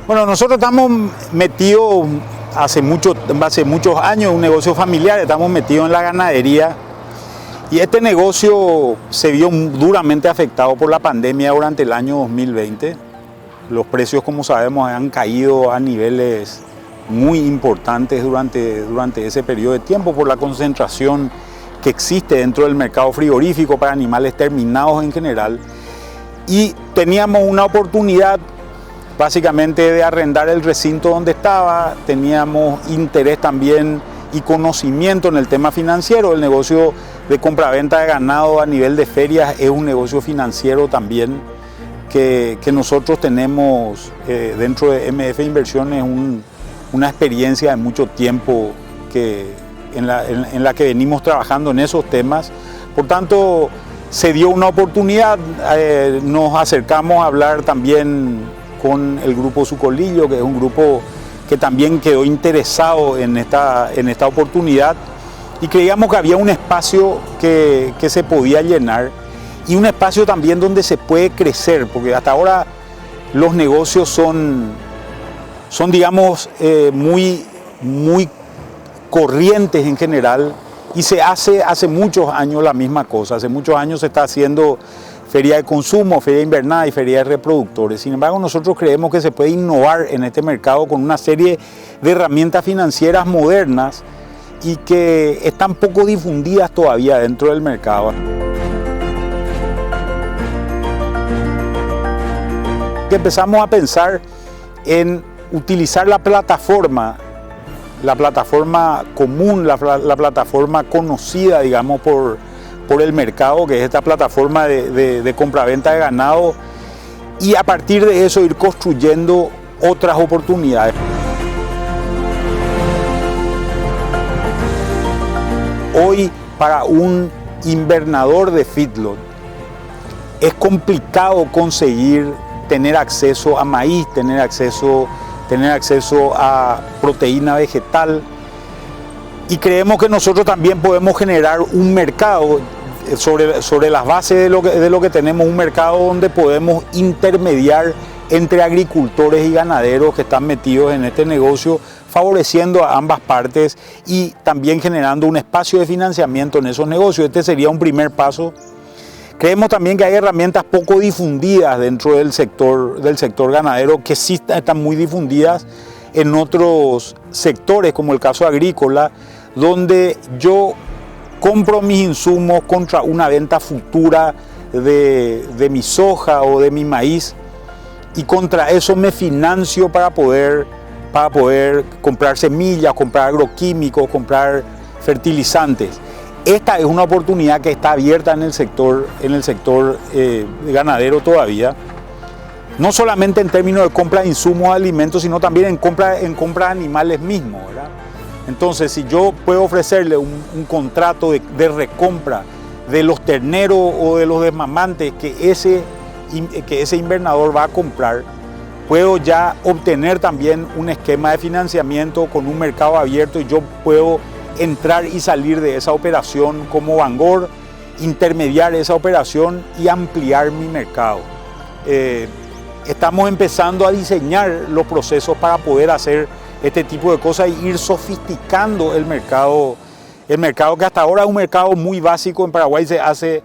Bueno, nosotros estamos metidos hace muchos años en un negocio familiar, estamos metidos en la ganadería y este negocio se vio duramente afectado por la pandemia durante el año 2020. Los precios, como sabemos, han caído a niveles muy importantes durante ese periodo de tiempo por la concentración que existe dentro del mercado frigorífico para animales terminados en general. Y teníamos una oportunidad básicamente de arrendar el recinto donde estaba, teníamos interés también y conocimiento en el tema financiero. El negocio de compraventa de ganado a nivel de ferias es un negocio financiero también que nosotros tenemos dentro de MF Inversiones una experiencia de mucho tiempo en la que venimos trabajando en esos temas. Por tanto, se dio una oportunidad, nos acercamos a hablar también con el grupo Sucolillo, que es un grupo que también quedó interesado en esta oportunidad y creíamos que había un espacio que se podía llenar y un espacio también donde se puede crecer, porque hasta ahora los negocios son digamos, muy corrientes en general y se hace muchos años la misma cosa. Hace muchos años se está haciendo feria de consumo, feria invernal y feria de reproductores. Sin embargo, nosotros creemos que se puede innovar en este mercado con una serie de herramientas financieras modernas y que están poco difundidas todavía dentro del mercado. Empezamos a pensar en utilizar la plataforma común, la plataforma conocida, digamos, por el mercado, que es esta plataforma de compraventa de ganado, y a partir de eso ir construyendo otras oportunidades. Hoy, para un invernador de feedlot, es complicado conseguir tener acceso a maíz, tener acceso a proteína vegetal, y creemos que nosotros también podemos generar un mercado sobre las bases de lo que tenemos, un mercado donde podemos intermediar entre agricultores y ganaderos que están metidos en este negocio, favoreciendo a ambas partes y también generando un espacio de financiamiento en esos negocios. Este sería un primer paso. Creemos también que hay herramientas poco difundidas dentro del sector ganadero que sí están muy difundidas en otros sectores, como el caso agrícola, donde yo compro mis insumos contra una venta futura de mi soja o de mi maíz y contra eso me financio para poder comprar semillas, comprar agroquímicos, comprar fertilizantes. Esta es una oportunidad que está abierta en el sector ganadero todavía, no solamente en términos de compra de insumos, alimentos, sino también en compra de animales mismos, ¿verdad? Entonces, si yo puedo ofrecerle un contrato de recompra de los terneros o de los desmamantes que ese invernador va a comprar, puedo ya obtener también un esquema de financiamiento con un mercado abierto y yo puedo entrar y salir de esa operación como Bangor, intermediar esa operación y ampliar mi mercado. Estamos empezando a diseñar los procesos para poder hacer este tipo de cosas e ir sofisticando el mercado que hasta ahora es un mercado muy básico. En Paraguay se hace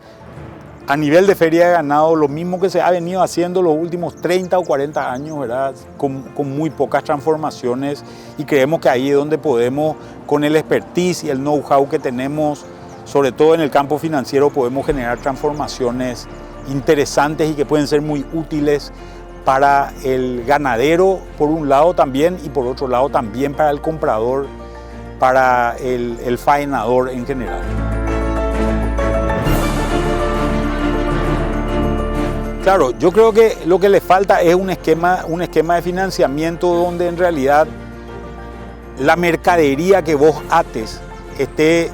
a nivel de feria de ganado lo mismo que se ha venido haciendo los últimos 30 o 40 años, ¿verdad? Con muy pocas transformaciones, y creemos que ahí es donde podemos, con el expertise y el know-how que tenemos, sobre todo en el campo financiero, podemos generar transformaciones interesantes y que pueden ser muy útiles para el ganadero por un lado también, y por otro lado también para el comprador, para el faenador en general. Claro, yo creo que lo que le falta es un esquema de financiamiento donde en realidad la mercadería que vos ates esté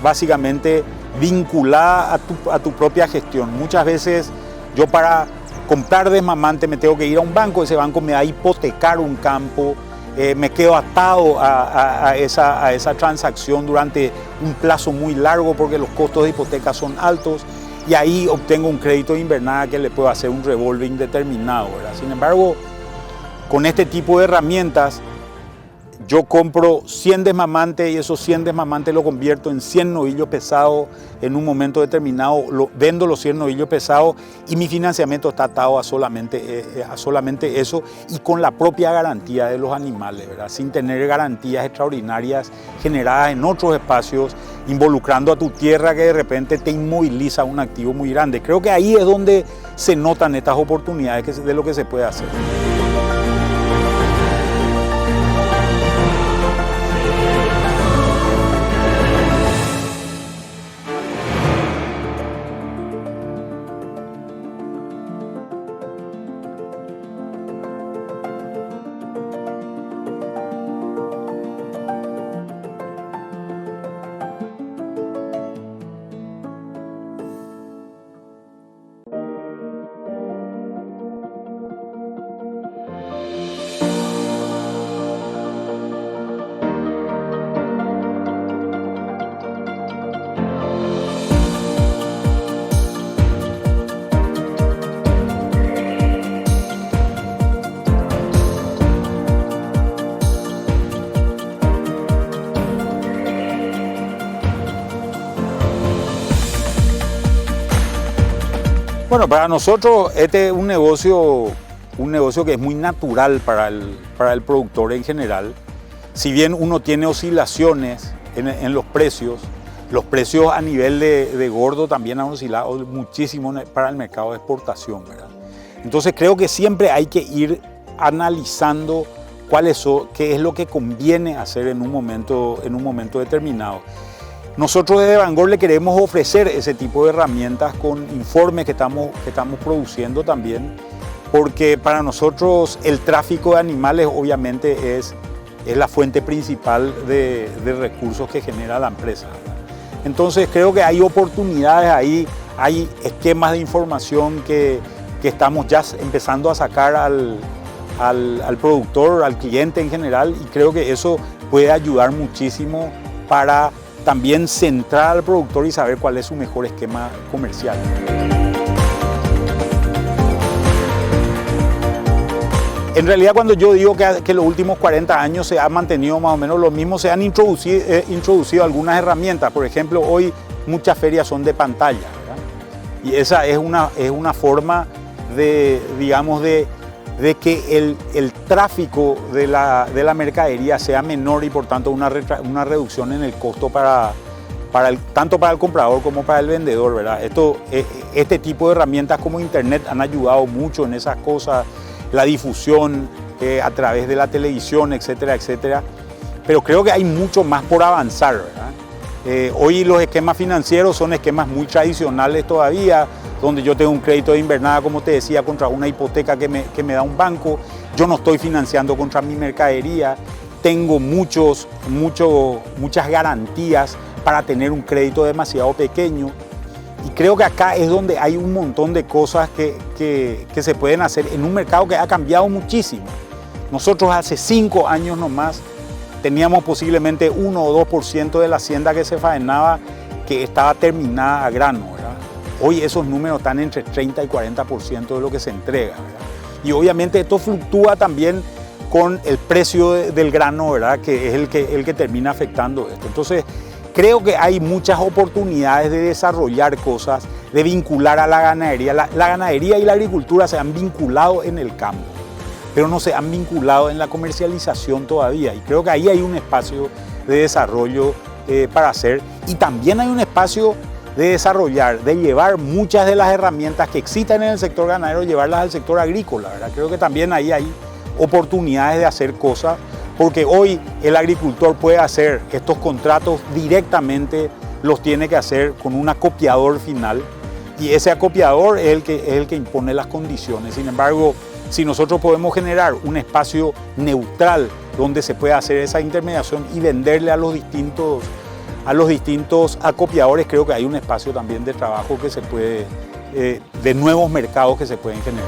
básicamente vinculada a tu propia gestión. Muchas veces yo para comprar desmamante me tengo que ir a un banco, ese banco me va a hipotecar un campo, me quedo atado a esa transacción durante un plazo muy largo porque los costos de hipoteca son altos, y ahí obtengo un crédito de invernada que le puedo hacer un revolving determinado, ¿verdad? Sin embargo, con este tipo de herramientas, yo compro 100 desmamantes y esos 100 desmamantes lo convierto en 100 novillos pesados en un momento determinado, vendo los 100 novillos pesados y mi financiamiento está atado a solamente eso y con la propia garantía de los animales, ¿verdad? Sin tener garantías extraordinarias generadas en otros espacios, involucrando a tu tierra que de repente te inmoviliza un activo muy grande. Creo que ahí es donde se notan estas oportunidades de lo que se puede hacer. Bueno, para nosotros este es un negocio que es muy natural para el productor en general. Si bien uno tiene oscilaciones en los precios a nivel de gordo también han oscilado muchísimo para el mercado de exportación, ¿verdad? Entonces creo que siempre hay que ir analizando qué es lo que conviene hacer en un momento determinado. Nosotros desde Bangor le queremos ofrecer ese tipo de herramientas con informes que estamos produciendo también, porque para nosotros el tráfico de animales obviamente es la fuente principal de recursos que genera la empresa, ¿verdad? Entonces creo que hay oportunidades ahí, hay esquemas de información que estamos ya empezando a sacar al productor, al cliente en general, y creo que eso puede ayudar muchísimo para también centrar al productor y saber cuál es su mejor esquema comercial. En realidad, cuando yo digo que los últimos 40 años se ha mantenido más o menos lo mismo, se han introducido algunas herramientas. Por ejemplo, hoy muchas ferias son de pantalla, ¿verdad? Y esa es una forma de que el tráfico de la mercadería sea menor y por tanto una reducción en el costo tanto para el comprador como para el vendedor, ¿verdad? Este tipo de herramientas como Internet han ayudado mucho en esas cosas, la difusión a través de la televisión, etcétera, etcétera. Pero creo que hay mucho más por avanzar, ¿verdad? Hoy los esquemas financieros son esquemas muy tradicionales todavía, donde yo tengo un crédito de invernada, como te decía, contra una hipoteca que me da un banco. Yo no estoy financiando contra mi mercadería. Tengo muchas garantías para tener un crédito demasiado pequeño. Y creo que acá es donde hay un montón de cosas que se pueden hacer en un mercado que ha cambiado muchísimo. Nosotros hace 5 años nomás teníamos posiblemente 1 o 2% de la hacienda que se faenaba que estaba terminada a grano, ¿verdad? Hoy esos números están entre 30 y 40% de lo que se entrega, ¿verdad? Y obviamente esto fluctúa también con el precio del grano, ¿verdad? Que es el que termina afectando esto. Entonces, creo que hay muchas oportunidades de desarrollar cosas, de vincular a la ganadería. La ganadería y la agricultura se han vinculado en el campo, pero no se han vinculado en la comercialización todavía. Y creo que ahí hay un espacio de desarrollo para hacer. Y también hay un espacio de desarrollar, de llevar muchas de las herramientas que existen en el sector ganadero, llevarlas al sector agrícola, ¿verdad? Creo que también ahí hay oportunidades de hacer cosas, porque hoy el agricultor puede hacer estos contratos directamente, los tiene que hacer con un acopiador final, y ese acopiador es el que impone las condiciones. Sin embargo, si nosotros podemos generar un espacio neutral donde se pueda hacer esa intermediación y venderle a los distintos acopiadores, creo que hay un espacio también de trabajo que se puede, de nuevos mercados que se pueden generar.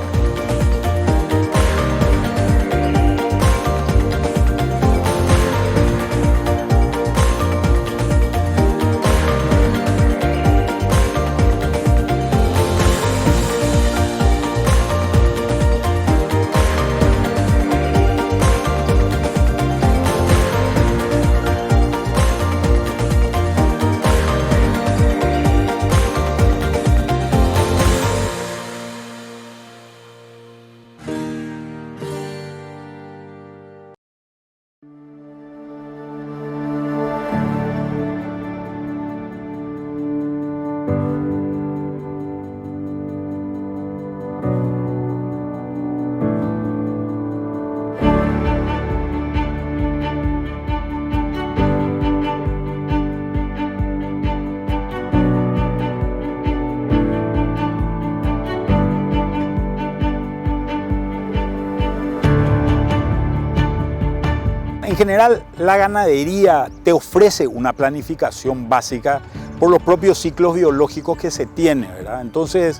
En general, la ganadería te ofrece una planificación básica por los propios ciclos biológicos que se tiene, ¿verdad? Entonces,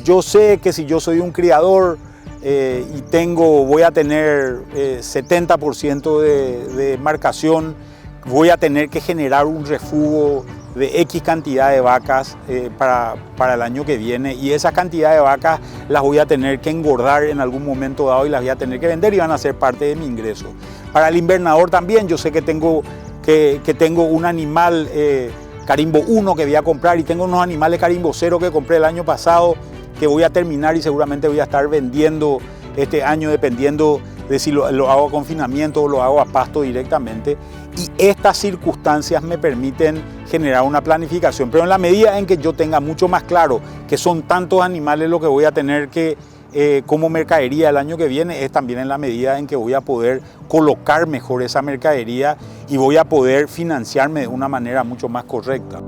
yo sé que si yo soy un criador y voy a tener 70% de marcación, voy a tener que generar un refugo de X cantidad de vacas para el año que viene, y esa cantidad de vacas las voy a tener que engordar en algún momento dado y las voy a tener que vender y van a ser parte de mi ingreso. Para el invernador también yo sé que tengo un animal Carimbo 1 que voy a comprar, y tengo unos animales Carimbo 0 que compré el año pasado que voy a terminar y seguramente voy a estar vendiendo este año, dependiendo de si lo hago a confinamiento o lo hago a pasto directamente. Y estas circunstancias me permiten generar una planificación, pero en la medida en que yo tenga mucho más claro que son tantos animales lo que voy a tener que como mercadería el año que viene, es también en la medida en que voy a poder colocar mejor esa mercadería y voy a poder financiarme de una manera mucho más correcta.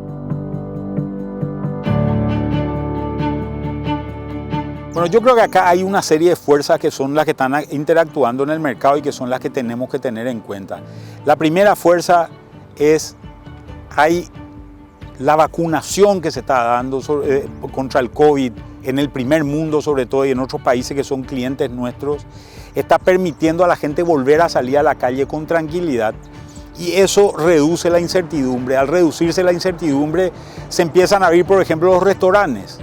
Bueno, yo creo que acá hay una serie de fuerzas que son las que están interactuando en el mercado y que son las que tenemos que tener en cuenta. La primera fuerza es, hay la vacunación que se está dando contra el COVID en el primer mundo sobre todo, y en otros países que son clientes nuestros, está permitiendo a la gente volver a salir a la calle con tranquilidad, y eso reduce la incertidumbre. Al reducirse la incertidumbre se empiezan a abrir, por ejemplo, los restaurantes.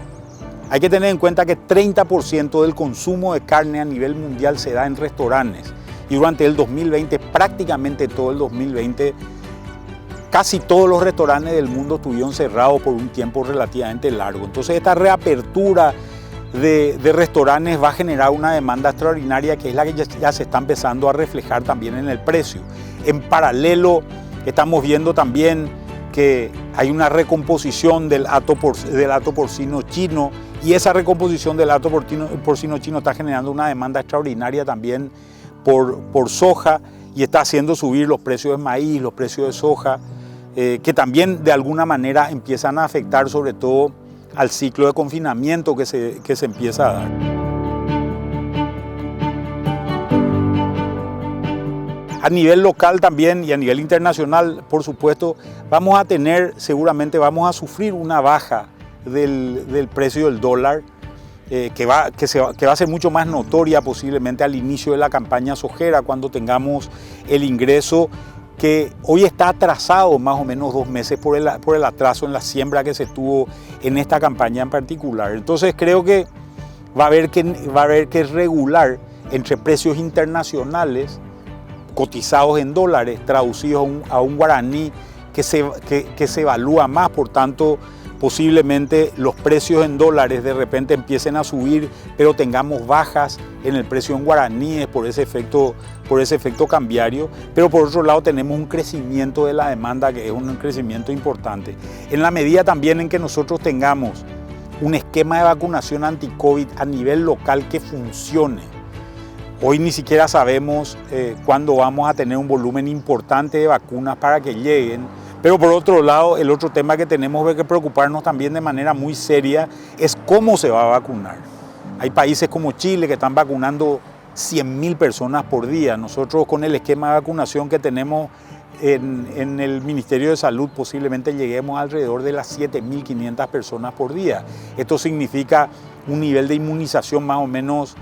Hay que tener en cuenta que 30% del consumo de carne a nivel mundial se da en restaurantes, y durante el 2020, prácticamente todo el 2020, casi todos los restaurantes del mundo estuvieron cerrados por un tiempo relativamente largo. Entonces esta reapertura de restaurantes va a generar una demanda extraordinaria, que es la que ya se está empezando a reflejar también en el precio. En paralelo estamos viendo también que hay una recomposición del hato porcino chino, y esa recomposición del hato porcino chino está generando una demanda extraordinaria también por soja, y está haciendo subir los precios de maíz, los precios de soja, que también de alguna manera empiezan a afectar sobre todo al ciclo de confinamiento que se empieza a dar. A nivel local también y a nivel internacional, por supuesto, seguramente vamos a sufrir una baja del precio del dólar, que va a ser mucho más notoria posiblemente al inicio de la campaña sojera, cuando tengamos el ingreso que hoy está atrasado más o menos 2 meses por el atraso en la siembra que se tuvo en esta campaña en particular. Entonces creo que va a haber que regular entre precios internacionales cotizados en dólares, traducidos a un guaraní que se evalúa más. Por tanto, posiblemente los precios en dólares de repente empiecen a subir, pero tengamos bajas en el precio en guaraníes por ese efecto cambiario. Pero por otro lado tenemos un crecimiento de la demanda, que es un crecimiento importante. En la medida también en que nosotros tengamos un esquema de vacunación anti-COVID a nivel local que funcione. Hoy ni siquiera sabemos cuándo vamos a tener un volumen importante de vacunas para que lleguen. Pero por otro lado, el otro tema que tenemos que preocuparnos también de manera muy seria es cómo se va a vacunar. Hay países como Chile que están vacunando 100.000 personas por día. Nosotros, con el esquema de vacunación que tenemos en el Ministerio de Salud, posiblemente lleguemos alrededor de las 7.500 personas por día. Esto significa un nivel de inmunización más o menos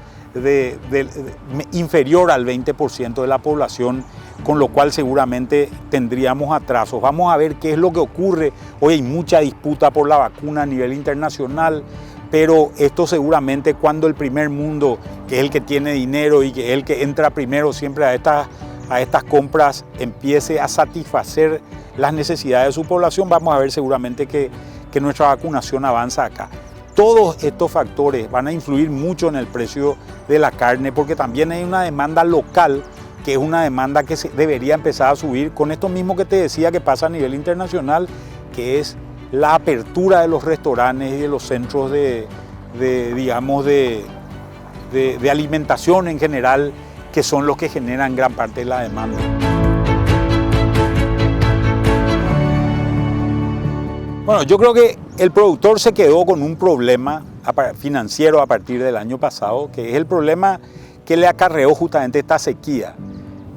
inferior al 20% de la población, con lo cual seguramente tendríamos atrasos. Vamos a ver qué es lo que ocurre. Hoy hay mucha disputa por la vacuna a nivel internacional, pero esto seguramente, cuando el primer mundo, que es el que tiene dinero y que es el que entra primero siempre a estas compras, empiece a satisfacer las necesidades de su población, vamos a ver seguramente que nuestra vacunación avanza acá. Todos estos factores van a influir mucho en el precio de la carne, porque también hay una demanda local, que es una demanda que debería empezar a subir con esto mismo que te decía que pasa a nivel internacional, que es la apertura de los restaurantes y de los centros de alimentación en general, que son los que generan gran parte de la demanda. Bueno, yo creo que el productor se quedó con un problema financiero a partir del año pasado, que es el problema que le acarreó justamente esta sequía.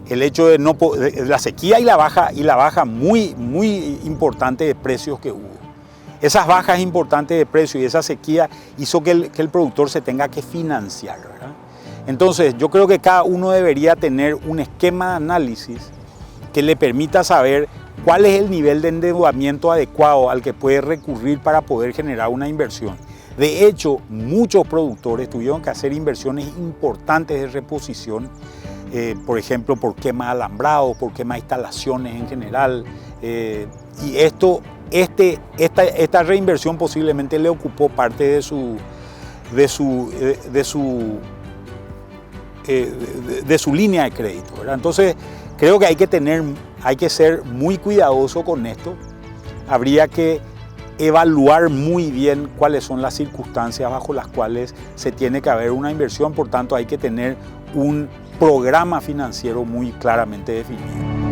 el hecho de la sequía y la baja muy importante de precios que hubo. Esas bajas importantes de precios y esa sequía hizo que el productor se tenga que financiar, ¿verdad? Entonces yo creo que cada uno debería tener un esquema de análisis que le permita saber cuál es el nivel de endeudamiento adecuado al que puede recurrir para poder generar una inversión. De hecho, muchos productores tuvieron que hacer inversiones importantes de reposición, por ejemplo, por quema de alambrado, por quema de instalaciones en general. Y esta reinversión posiblemente le ocupó parte de su línea de crédito, ¿verdad? Entonces, creo que hay que ser muy cuidadoso con esto. Habría que evaluar muy bien cuáles son las circunstancias bajo las cuales se tiene que haber una inversión. Por tanto, hay que tener un programa financiero muy claramente definido.